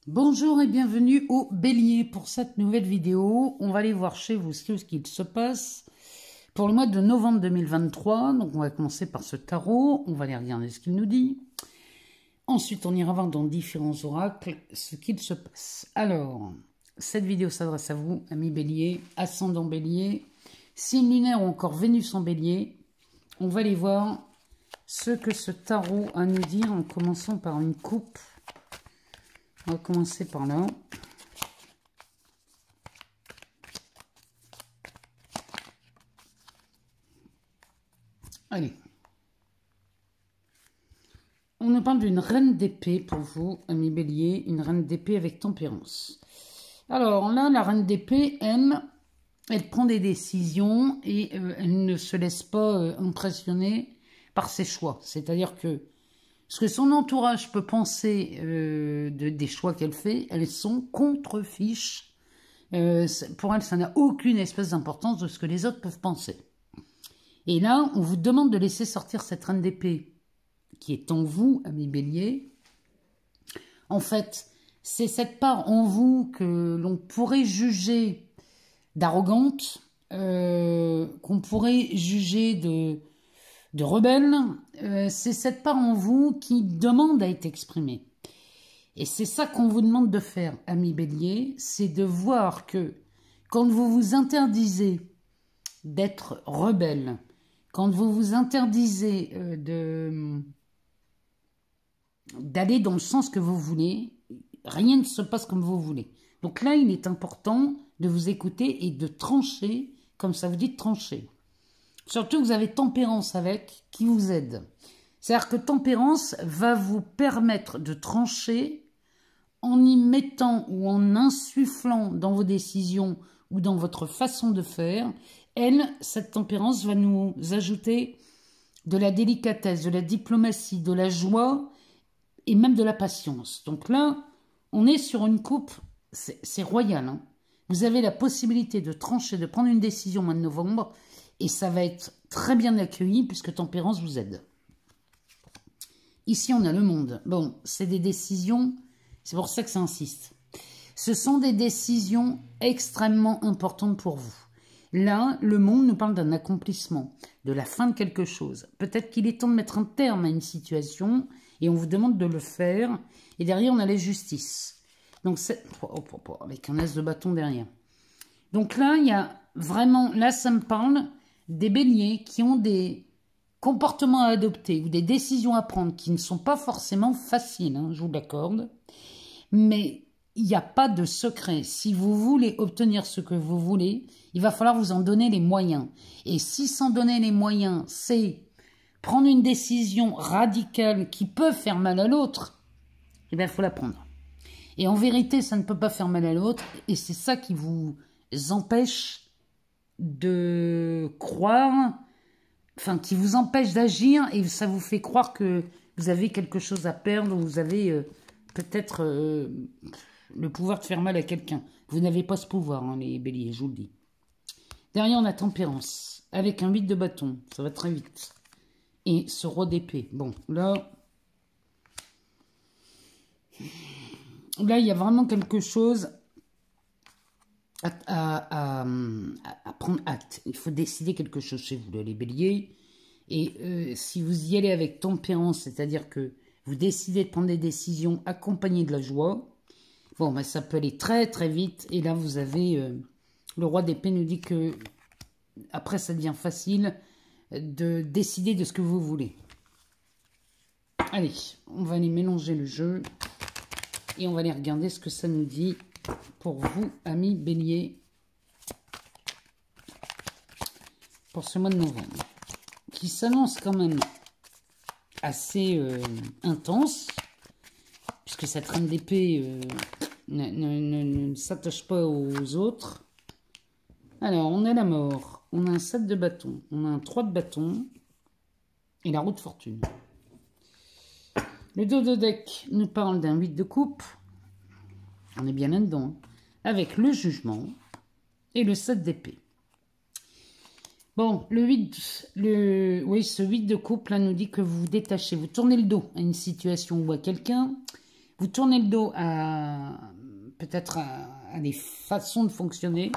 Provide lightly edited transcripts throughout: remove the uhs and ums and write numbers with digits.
Bonjour et bienvenue au Bélier pour cette nouvelle vidéo. On va aller voir chez vous ce qu'il se passe pour le mois de novembre 2023. Donc on va commencer par ce tarot, on va aller regarder ce qu'il nous dit. Ensuite on ira voir dans différents oracles ce qu'il se passe. Alors, cette vidéo s'adresse à vous, amis Bélier, ascendant Bélier, signe lunaire ou encore Vénus en Bélier. On va aller voir ce que ce tarot a à nous dire en commençant par une coupe. On va commencer par là. Allez. On nous parle d'une reine d'épée pour vous, amis Bélier. Une reine d'épée avec tempérance. Alors là, la reine d'épée, elle prend des décisions et elle ne se laisse pas impressionner par ses choix. C'est-à-dire que ce que son entourage peut penser des choix qu'elle fait, elles sont contre-fiches. Pour elle, ça n'a aucune espèce d'importance de ce que les autres peuvent penser. Et là, on vous demande de laisser sortir cette reine d'épée qui est en vous, amis Bélier. En fait, c'est cette part en vous que l'on pourrait juger d'arrogante, qu'on pourrait juger de rebelle, c'est cette part en vous qui demande à être exprimée. Et c'est ça qu'on vous demande de faire, amis Bélier, c'est de voir que quand vous vous interdisez d'être rebelle, quand vous vous interdisez d'aller dans le sens que vous voulez, rien ne se passe comme vous voulez. Donc là, il est important de vous écouter et de trancher, comme ça vous dit de trancher. Surtout que vous avez tempérance avec, qui vous aide. C'est-à-dire que tempérance va vous permettre de trancher en y mettant ou en insufflant dans vos décisions ou dans votre façon de faire. Elle, cette tempérance va nous ajouter de la délicatesse, de la diplomatie, de la joie et même de la patience. Donc là, on est sur une coupe, c'est royal. Hein. Vous avez la possibilité de trancher, de prendre une décision au mois de novembre. Et ça va être très bien accueilli puisque tempérance vous aide. Ici, on a le monde. Bon, c'est des décisions, c'est pour ça que ça insiste. Ce sont des décisions extrêmement importantes pour vous. Là, le monde nous parle d'un accomplissement, de la fin de quelque chose. Peut-être qu'il est temps de mettre un terme à une situation et on vous demande de le faire. Et derrière, on a la justice. Donc, c'est avec un as de bâton derrière. Donc là, il y a vraiment, là, ça me parle des béliers qui ont des comportements à adopter ou des décisions à prendre qui ne sont pas forcément faciles, hein, je vous l'accorde. Mais il n'y a pas de secret. Si vous voulez obtenir ce que vous voulez, il va falloir vous en donner les moyens. Et si s'en donner les moyens, c'est prendre une décision radicale qui peut faire mal à l'autre, eh bien, il faut la prendre. Et en vérité, ça ne peut pas faire mal à l'autre. Et c'est ça qui vous empêche de croire, enfin qui vous empêche d'agir et ça vous fait croire que vous avez quelque chose à perdre, vous avez peut-être le pouvoir de faire mal à quelqu'un. Vous n'avez pas ce pouvoir, hein, les béliers, je vous le dis. Derrière, on a tempérance, avec un 8 de bâton, ça va très vite. Et ce roi d'épée, bon, là, il y a vraiment quelque chose à prendre acte. Il faut décider quelque chose chez vous, les béliers. Et si vous y allez avec tempérance, c'est-à-dire que vous décidez de prendre des décisions accompagnées de la joie, bon, ben, ça peut aller très très vite. Et là, vous avez... le roi d'épée nous dit que après, ça devient facile de décider de ce que vous voulez. Allez, on va aller mélanger le jeu. Et on va aller regarder ce que ça nous dit pour vous, amis béliers, pour ce mois de novembre, qui s'annonce quand même assez intense, puisque cette reine d'épée ne s'attache pas aux autres. Alors, on a la mort, on a un 7 de bâton, on a un 3 de bâton, et la roue de fortune. Le dos de deck nous parle d'un 8 de coupe, on est bien là-dedans, avec le jugement et le 7 d'épée. Bon, ce 8 de coupe là nous dit que vous vous détachez, vous tournez le dos à une situation ou à quelqu'un, Vous tournez le dos à peut-être à des façons de fonctionner.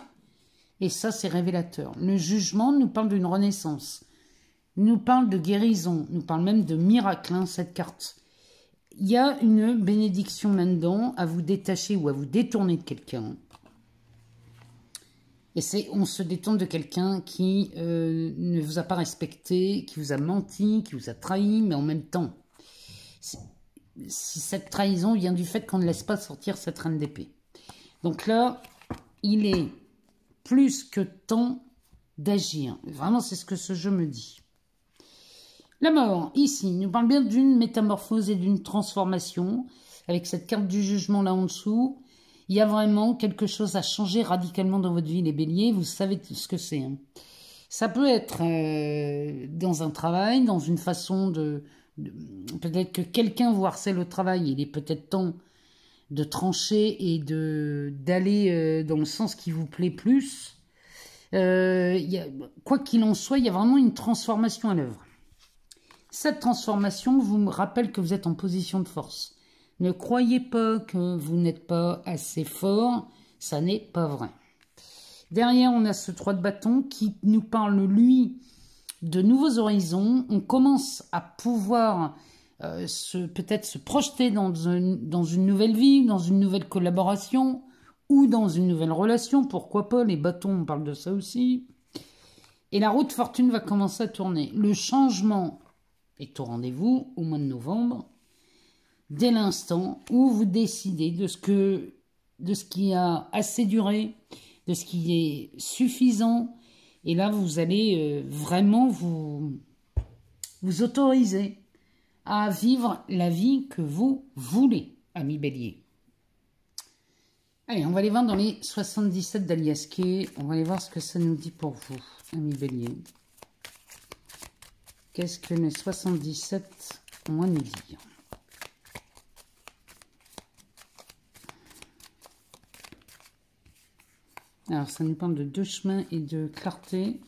Et ça, c'est révélateur. Le jugement nous parle d'une renaissance. Nous parle de guérison. Nous parle même de miracle, hein, cette carte. Il y a une bénédiction là-dedans à vous détacher ou à vous détourner de quelqu'un. Et on se détourne de quelqu'un qui ne vous a pas respecté, qui vous a menti, qui vous a trahi, mais en même temps, si cette trahison vient du fait qu'on ne laisse pas sortir cette reine d'épée. Donc là, il est plus que temps d'agir. Vraiment, c'est ce que ce jeu me dit. La mort, ici, nous parle bien d'une métamorphose et d'une transformation. Avec cette carte du jugement là en dessous, il y a vraiment quelque chose à changer radicalement dans votre vie, les béliers. Vous savez ce que c'est. Hein. Ça peut être dans un travail, dans une façon peut-être que quelqu'un vous harcèle au travail. Il est peut-être temps de trancher et d'aller dans le sens qui vous plaît plus. Quoi qu'il en soit, il y a vraiment une transformation à l'œuvre. Cette transformation vous me rappelle que vous êtes en position de force. Ne croyez pas que vous n'êtes pas assez fort, ça n'est pas vrai. Derrière, on a ce 3 de bâton qui nous parle, lui, de nouveaux horizons. On commence à pouvoir peut-être se projeter dans une nouvelle vie, dans une nouvelle collaboration ou dans une nouvelle relation. Pourquoi pas, les bâtons, on parle de ça aussi. Et la roue de fortune va commencer à tourner. Le changement est au rendez-vous au mois de novembre. Dès l'instant où vous décidez de ce qui a assez duré, de ce qui est suffisant, et là vous allez vraiment vous autoriser à vivre la vie que vous voulez, amis bélier. Allez, on va aller voir dans les 77 d'Aliasqué, on va aller voir ce que ça nous dit pour vous, amis bélier. Qu'est-ce que les 77 ont à nous dire? Alors, ça nous parle de 2 chemins et de clarté.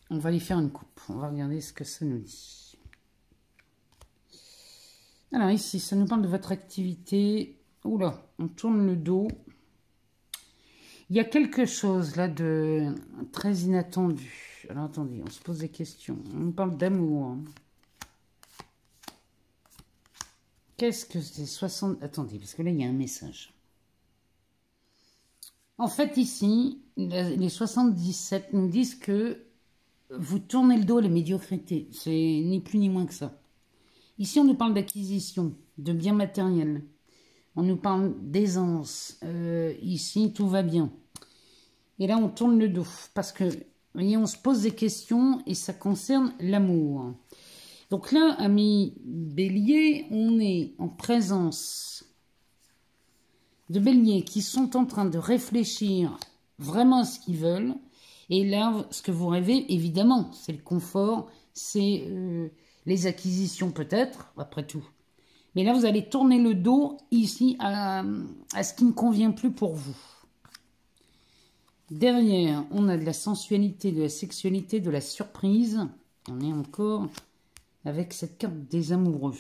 On va aller faire une coupe. On va regarder ce que ça nous dit. Alors, ici, ça nous parle de votre activité. Oula, on tourne le dos. Il y a quelque chose là de très inattendu. Alors, attendez, on se pose des questions. On nous parle d'amour. Hein. Qu'est-ce que c'est 60... Attendez, parce que là, il y a un message. En fait, ici, les 77 nous disent que vous tournez le dos à la médiocrité. C'est ni plus ni moins que ça. Ici, on nous parle d'acquisition, de biens matériels. On nous parle d'aisance. Ici, tout va bien. Et là, on tourne le dos. Parce que, vous voyez, on se pose des questions et ça concerne l'amour. Donc là, amis béliers, on est en présence de béliers qui sont en train de réfléchir vraiment à ce qu'ils veulent. Et là, ce que vous rêvez, évidemment, c'est le confort, c'est les acquisitions peut-être, après tout. Mais là, vous allez tourner le dos ici à ce qui ne convient plus pour vous. Derrière, on a de la sensualité, de la sexualité, de la surprise. On est encore avec cette carte des amoureux.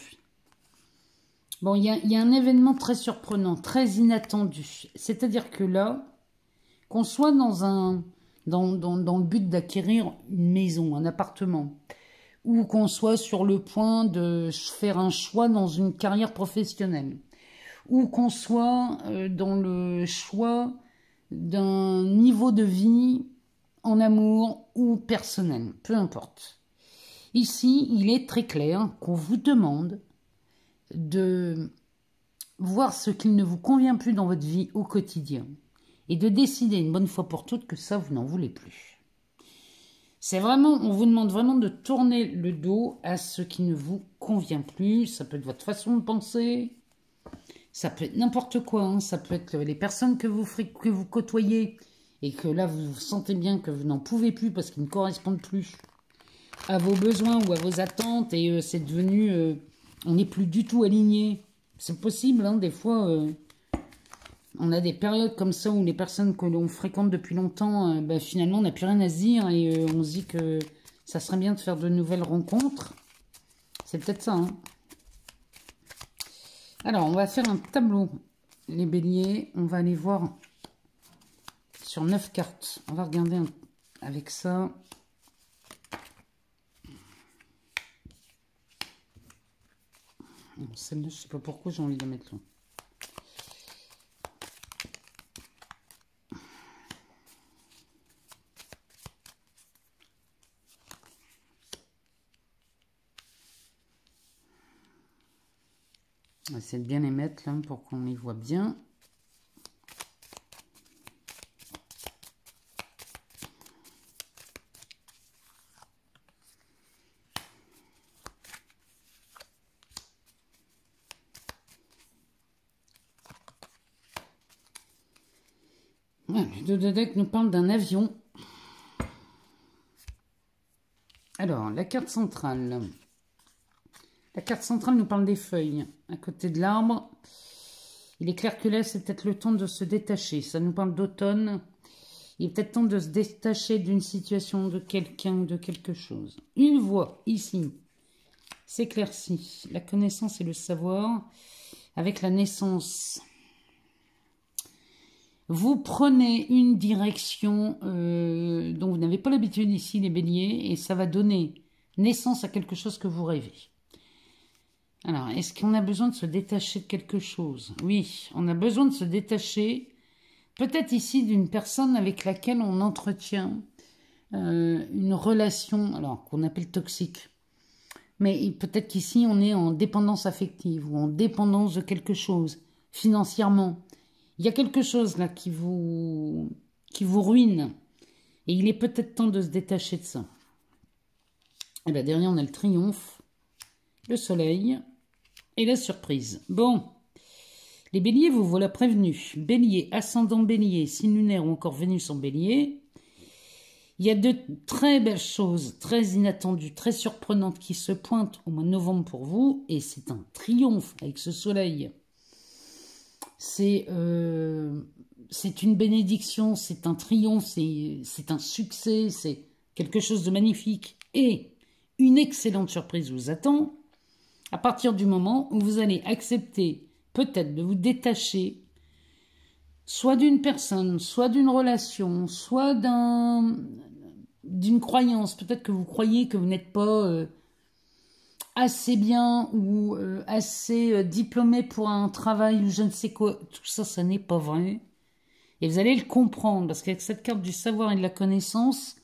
Bon, il y a un événement très surprenant, très inattendu. C'est-à-dire que là, qu'on soit dans le but d'acquérir une maison, un appartement, ou qu'on soit sur le point de faire un choix dans une carrière professionnelle, ou qu'on soit dans le choix d'un niveau de vie en amour ou personnel, peu importe. Ici, il est très clair qu'on vous demande de voir ce qui ne vous convient plus dans votre vie au quotidien et de décider une bonne fois pour toutes que ça, vous n'en voulez plus. C'est vraiment, on vous demande vraiment de tourner le dos à ce qui ne vous convient plus. Ça peut être votre façon de penser, ça peut être n'importe quoi, hein. Ça peut être les personnes que vous côtoyez et que là, vous sentez bien que vous n'en pouvez plus parce qu'ils ne correspondent plus à vos besoins ou à vos attentes et c'est devenu... on n'est plus du tout aligné. C'est possible, hein, des fois, on a des périodes comme ça où les personnes que l'on fréquente depuis longtemps, finalement, on n'a plus rien à se dire et on se dit que ça serait bien de faire de nouvelles rencontres. C'est peut-être ça, hein. Alors, on va faire un tableau. Les béliers, on va aller voir sur 9 cartes. On va regarder avec ça. Celle-là, je ne sais pas pourquoi j'ai envie de la mettre là. On va essayer de bien les mettre là pour qu'on les voit bien. Le dos de deck nous parle d'un avion. Alors, la carte centrale. La carte centrale nous parle des feuilles. À côté de l'arbre, il est clair que là, c'est peut-être le temps de se détacher. Ça nous parle d'automne. Il est peut-être temps de se détacher d'une situation, de quelqu'un, de quelque chose. Une voix, ici, s'éclaircit. La connaissance et le savoir avec la naissance. Vous prenez une direction dont vous n'avez pas l'habitude ici, les béliers, et ça va donner naissance à quelque chose que vous rêvez. Alors, est-ce qu'on a besoin de se détacher de quelque chose? Oui, on a besoin de se détacher, peut-être ici, d'une personne avec laquelle on entretient une relation, alors qu'on appelle toxique. Mais peut-être qu'ici, on est en dépendance affective ou en dépendance de quelque chose, financièrement. Il y a quelque chose là qui vous ruine. Et il est peut-être temps de se détacher de ça. Et bien derrière, on a le triomphe, le soleil et la surprise. Bon, les béliers, vous voilà prévenus. Bélier, ascendant bélier, signe lunaire ou encore Vénus en bélier. Il y a de très belles choses, très inattendues, très surprenantes qui se pointent au mois de novembre pour vous. Et c'est un triomphe avec ce soleil. C'est une bénédiction, c'est un triomphe, c'est un succès, c'est quelque chose de magnifique. Et une excellente surprise vous attend à partir du moment où vous allez accepter peut-être de vous détacher soit d'une personne, soit d'une relation, soit d'une croyance. Peut-être que vous croyez que vous n'êtes pas assez bien ou assez diplômé pour un travail ou je ne sais quoi. Tout ça, ça n'est pas vrai. Et vous allez le comprendre parce qu'avec cette carte du savoir et de la connaissance,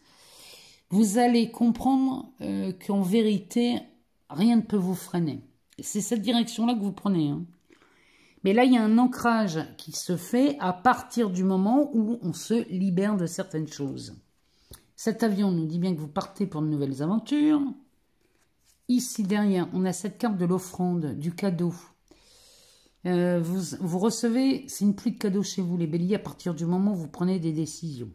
vous allez comprendre qu'en vérité, rien ne peut vous freiner. C'est cette direction-là que vous prenez. Hein. Mais là, il y a un ancrage qui se fait à partir du moment où on se libère de certaines choses. Cet avion nous dit bien que vous partez pour de nouvelles aventures. Ici, derrière, on a cette carte de l'offrande, du cadeau. Vous recevez, c'est une pluie de cadeaux chez vous, les béliers, à partir du moment où vous prenez des décisions.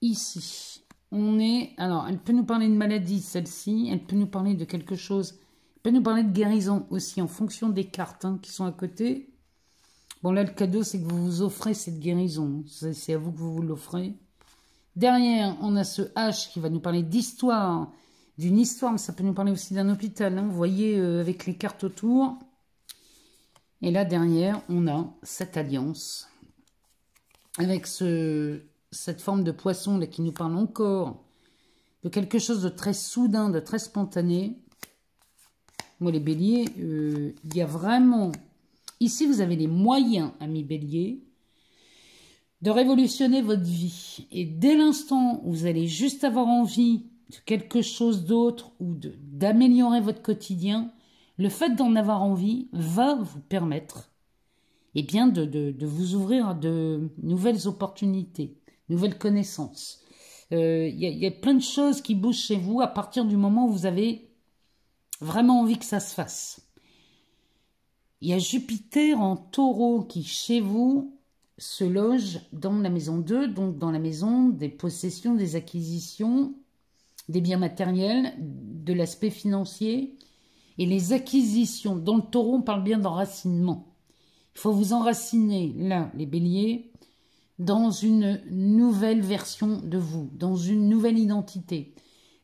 Ici, on est... Alors, elle peut nous parler de maladie, celle-ci. Elle peut nous parler de quelque chose. Elle peut nous parler de guérison aussi, en fonction des cartes qui sont à côté. Bon, là, le cadeau, c'est que vous vous offrez cette guérison. C'est à vous que vous l'offrez. Derrière, on a ce H qui va nous parler d'histoire. D'une histoire, mais ça peut nous parler aussi d'un hôpital. Hein, vous voyez, avec les cartes autour. Et là, derrière, on a cette alliance. Avec cette forme de poisson là, qui nous parle encore de quelque chose de très soudain, de très spontané. Moi, les béliers, il y a vraiment... Ici, vous avez les moyens, amis béliers, de révolutionner votre vie. Et dès l'instant où vous allez juste avoir envie de quelque chose d'autre ou d'améliorer votre quotidien, le fait d'en avoir envie va vous permettre bien, de vous ouvrir à de nouvelles opportunités, nouvelles connaissances. Il y a plein de choses qui bougent chez vous à partir du moment où vous avez vraiment envie que ça se fasse. Il y a Jupiter en taureau qui, chez vous, se loge dans la maison 2, donc dans la maison des possessions, des acquisitions, des biens matériels, de l'aspect financier. Et les acquisitions, dans le taureau, on parle bien d'enracinement. Il faut vous enraciner, là, les béliers, dans une nouvelle version de vous, dans une nouvelle identité.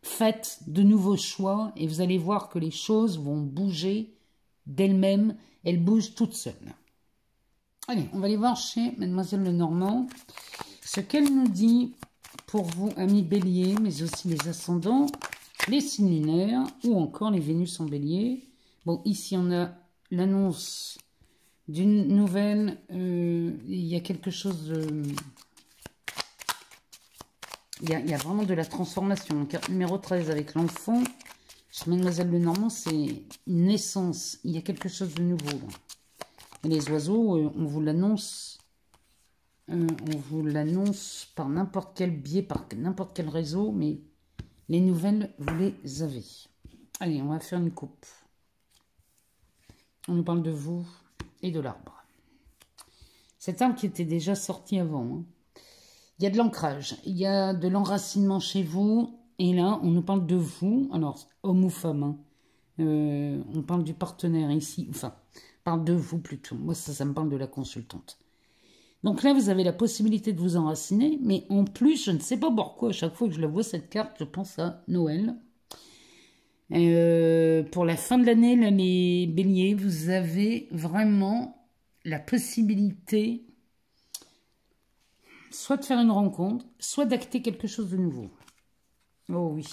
Faites de nouveaux choix et vous allez voir que les choses vont bouger d'elle-même, elle bouge toute seule. Allez, on va aller voir chez Mademoiselle Lenormand ce qu'elle nous dit pour vous, amis béliers, mais aussi les ascendants, les signes lunaires ou encore les Vénus en bélier. Bon, ici, on a l'annonce d'une nouvelle. Il y a quelque chose de... Il y a vraiment de la transformation. Carte numéro 13 avec l'enfant. Chez Mademoiselle Lenormand, c'est une naissance. Il y a quelque chose de nouveau. Là. Et les oiseaux, on vous l'annonce. On vous l'annonce par n'importe quel biais, par n'importe quel réseau. Mais les nouvelles, vous les avez. Allez, on va faire une coupe. On nous parle de vous et de l'arbre. Cet arbre qui était déjà sorti avant. Hein. Il y a de l'ancrage, il y a de l'enracinement chez vous. Et là, on nous parle de vous. Alors, homme ou femme. Hein. On parle du partenaire ici. Enfin, on parle de vous plutôt. Moi, ça me parle de la consultante. Donc là, vous avez la possibilité de vous enraciner. Mais en plus, je ne sais pas pourquoi, à chaque fois que je la vois, cette carte, je pense à Noël. Pour la fin de l'année, là, les béliers, vous avez vraiment la possibilité soit de faire une rencontre, soit d'acter quelque chose de nouveau. Oh oui.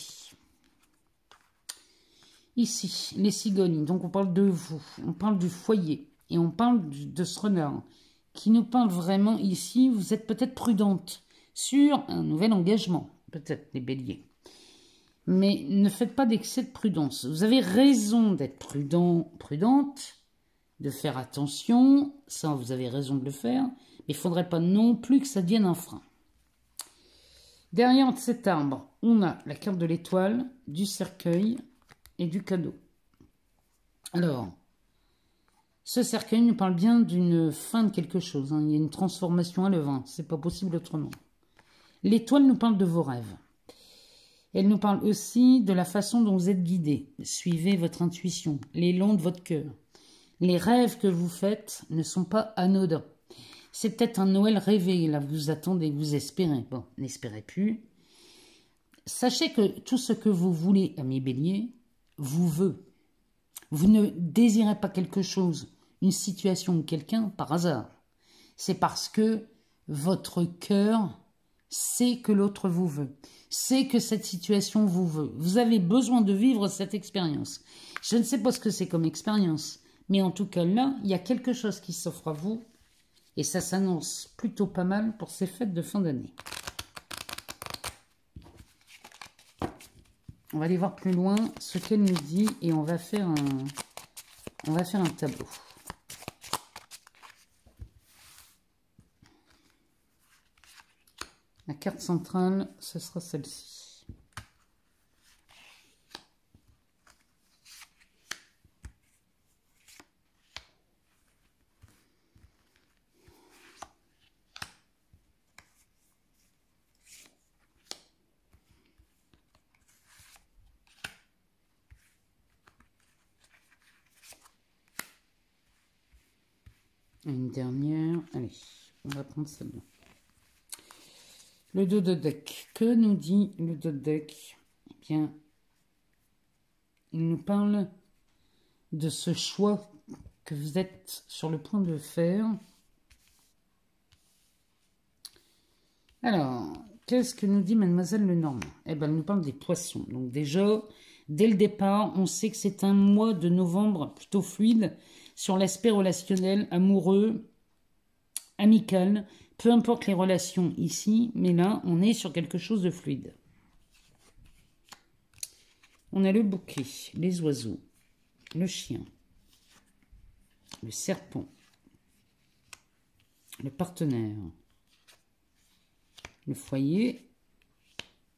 Ici, les cigognes, donc on parle de vous, on parle du foyer, et on parle de ce renard, qui nous parle vraiment ici, vous êtes peut-être prudente sur un nouvel engagement, peut-être les béliers. Mais ne faites pas d'excès de prudence. Vous avez raison d'être prudente, de faire attention, ça vous avez raison de le faire, mais il ne faudrait pas non plus que ça devienne un frein. Derrière cet arbre, on a la carte de l'étoile, du cercueil et du cadeau. Alors, ce cercueil nous parle bien d'une fin de quelque chose. Hein. Il y a une transformation à l'œuvre. Hein. C'est pas possible autrement. L'étoile nous parle de vos rêves. Elle nous parle aussi de la façon dont vous êtes guidé. Suivez votre intuition, l'élan de votre cœur. Les rêves que vous faites ne sont pas anodins. C'est peut-être un Noël rêvé, là, vous attendez, vous espérez. Bon, n'espérez plus. Sachez que tout ce que vous voulez, amis béliers, vous veut. Vous ne désirez pas quelque chose, une situation ou quelqu'un par hasard. C'est parce que votre cœur sait que l'autre vous veut. C'est que cette situation vous veut. Vous avez besoin de vivre cette expérience. Je ne sais pas ce que c'est comme expérience, mais en tout cas là, il y a quelque chose qui s'offre à vous et ça s'annonce plutôt pas mal pour ces fêtes de fin d'année. On va aller voir plus loin ce qu'elle nous dit et on va faire un tableau. La carte centrale, ce sera celle-ci. Une dernière. Allez, on va prendre celle-là. Le dos de deck. Que nous dit le dos de deck? Eh bien, il nous parle de ce choix que vous êtes sur le point de faire. Alors, qu'est-ce que nous dit Mademoiselle Lenormand? Eh bien, elle nous parle des poissons. Donc déjà, dès le départ, on sait que c'est un mois de novembre plutôt fluide sur l'aspect relationnel, amoureux, amical. Peu importe les relations ici, mais là, on est sur quelque chose de fluide. On a le bouquet, les oiseaux, le chien, le serpent, le partenaire, le foyer,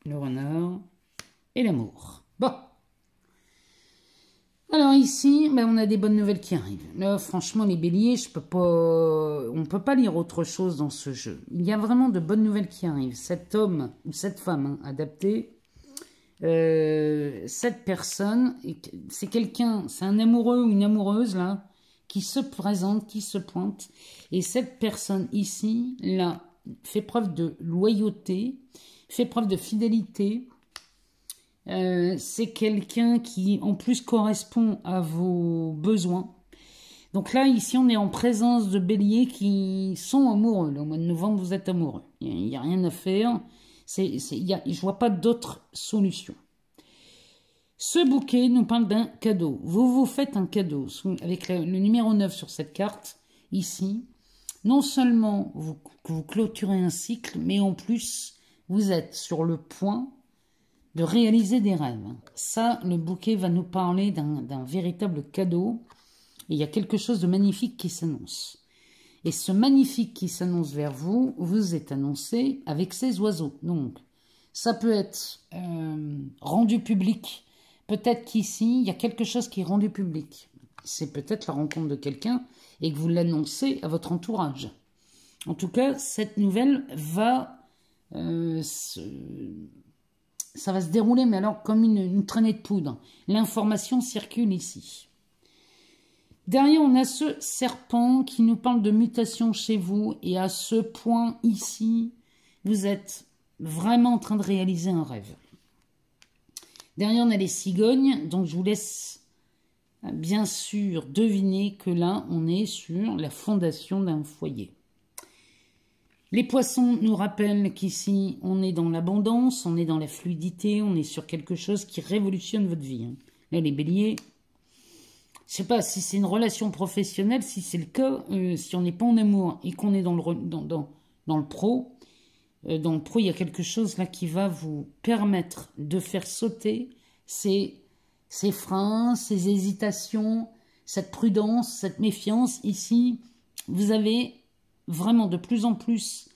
le renard et l'amour. Bon. Alors ici, ben on a des bonnes nouvelles qui arrivent. Là, franchement, les béliers, on ne peut pas lire autre chose dans ce jeu. Il y a vraiment de bonnes nouvelles qui arrivent. Cet homme ou cette femme hein, adaptée, cette personne, c'est quelqu'un, c'est un amoureux ou une amoureuse là, qui se présente, qui se pointe. Et cette personne ici, là, fait preuve de loyauté, fait preuve de fidélité. C'est quelqu'un qui, en plus, correspond à vos besoins. Donc là, ici, on est en présence de béliers qui sont amoureux. Là, au mois de novembre, vous êtes amoureux. Il n'y a rien à faire. Je ne vois pas d'autre solution. Ce bouquet nous parle d'un cadeau. Vous vous faites un cadeau. Avec le numéro 9 sur cette carte, ici, non seulement vous clôturez un cycle, mais en plus, vous êtes sur le point de réaliser des rêves. Ça, le bouquet va nous parler d'un véritable cadeau. Et il y a quelque chose de magnifique qui s'annonce. Et ce magnifique qui s'annonce vers vous, vous est annoncé avec ces oiseaux. Donc, ça peut être rendu public. Peut-être qu'ici, il y a quelque chose qui est rendu public. C'est peut-être la rencontre de quelqu'un et que vous l'annoncez à votre entourage. En tout cas, cette nouvelle va ça va se dérouler, mais alors comme une traînée de poudre. L'information circule ici. Derrière, on a ce serpent qui nous parle de mutation chez vous. Et à ce point ici, vous êtes vraiment en train de réaliser un rêve. Derrière, on a les cigognes. Donc, je vous laisse bien sûr deviner que là, on est sur la fondation d'un foyer. Les poissons nous rappellent qu'ici, on est dans l'abondance, on est dans la fluidité, on est sur quelque chose qui révolutionne votre vie. Là, les béliers... Je ne sais pas si c'est une relation professionnelle, si c'est le cas, si on n'est pas en amour et qu'on est dans le pro, il y a quelque chose là qui va vous permettre de faire sauter ces freins, ces hésitations, cette prudence, cette méfiance. Ici, vous avez vraiment de plus en plus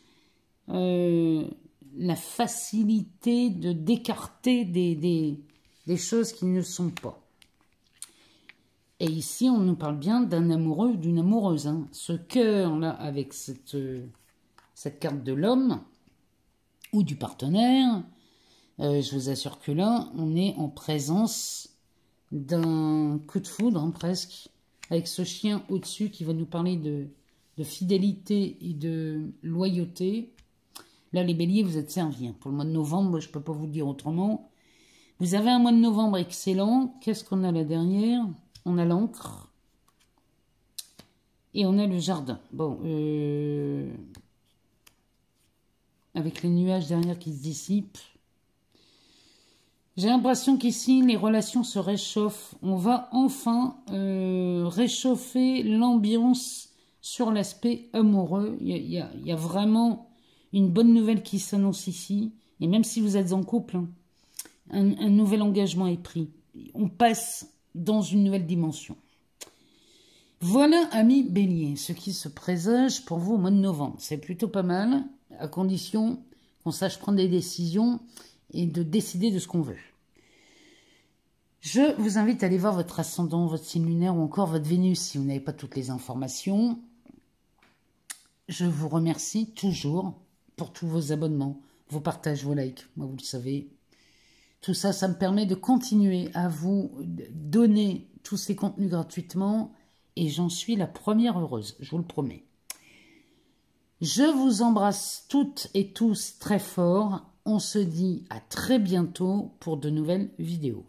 la facilité d'écarter des choses qui ne sont pas. Et ici, on nous parle bien d'un amoureux, d'une amoureuse. Hein. Ce cœur-là, avec cette carte de l'homme ou du partenaire, je vous assure que là, on est en présence d'un coup de foudre, hein, presque, avec ce chien au-dessus qui va nous parler de fidélité et de loyauté. Là, les béliers, vous êtes servis. Hein. Pour le mois de novembre, je ne peux pas vous le dire autrement. Vous avez un mois de novembre excellent. Qu'est-ce qu'on a là derrière ? On a l'encre. Et on a le jardin. Bon, avec les nuages derrière qui se dissipent. J'ai l'impression qu'ici, les relations se réchauffent. On va enfin réchauffer l'ambiance sur l'aspect amoureux. Il y a vraiment une bonne nouvelle qui s'annonce ici. Et même si vous êtes en couple, hein, un nouvel engagement est pris. On passe dans une nouvelle dimension. Voilà, amis béliers, ce qui se présage pour vous au mois de novembre. C'est plutôt pas mal, à condition qu'on sache prendre des décisions et de décider de ce qu'on veut. Je vous invite à aller voir votre ascendant, votre signe lunaire ou encore votre Vénus si vous n'avez pas toutes les informations. Je vous remercie toujours pour tous vos abonnements, vos partages, vos likes. Moi, vous le savez. Tout ça, ça me permet de continuer à vous donner tous ces contenus gratuitement et j'en suis la première heureuse, je vous le promets. Je vous embrasse toutes et tous très fort. On se dit à très bientôt pour de nouvelles vidéos.